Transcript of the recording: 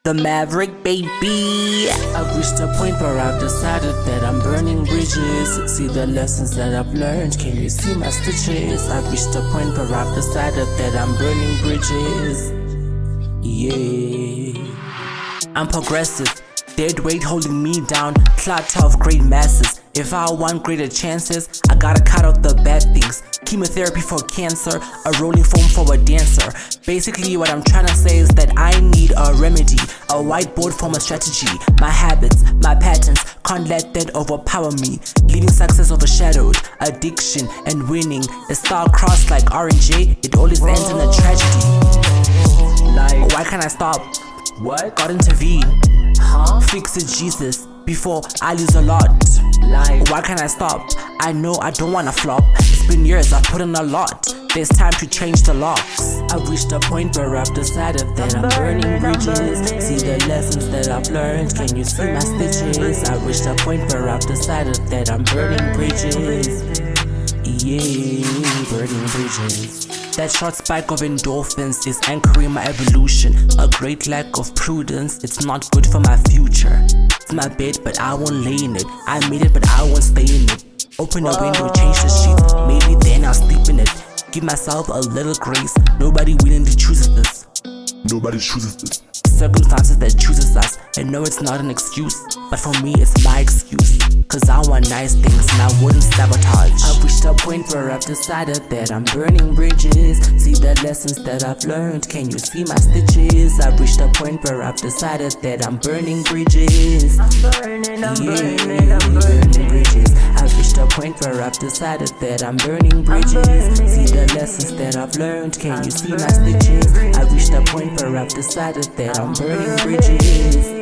The Maverick, baby. I've reached a point where I've decided that I'm burning bridges. See the lessons that I've learned, can you see my stitches? I've reached a point where I've decided that I'm burning bridges. Yeah, I'm progressive, dead weight holding me down, clutter of great masses. If I want greater chances, I gotta cut out the bad things. Chemotherapy for cancer, a rolling foam for a dancer. Basically what I'm trying to say is that I need a remedy, a whiteboard for my strategy. My habits, my patterns, can't let that overpower me. Leaving success overshadowed, addiction and winning. A star-crossed like RNJ, it always ends in a tragedy. Like, why can't I stop? What? God intervene. Fix it, Jesus, before I lose a lot. Like, why can't I stop? I know I don't wanna flop. It's been years, I've put in a lot. There's time to change the locks. I've reached a point where I've decided that I'm burning bridges. See the lessons that I've learned, can you see my stitches? I've reached a point where I've decided that I'm burning bridges. Yeah, burning bridges. That short spike of endorphins is anchoring my evolution. A great lack of prudence, it's not good for my future. It's my bed, but I won't lay in it. I made it, but I won't stay in it. Open a window, change the sheets, maybe then I'll sleep in it. Give myself a little grace, nobody willingly chooses this. Nobody chooses this. Circumstances that chooses us, and no, it's not an excuse, but for me it's my excuse. Cause I want nice things and I wouldn't sabotage. I've reached a point where I've decided that I'm burning bridges. See the lessons that I've learned, can you see my stitches? I've reached a point where I've decided that I'm burning bridges. I'm burning bridges. I've reached a point where I've decided that I'm burning bridges. See the lessons that I've learned, can you see my stitches? I've reached a point where I've decided that I'm burning bridges.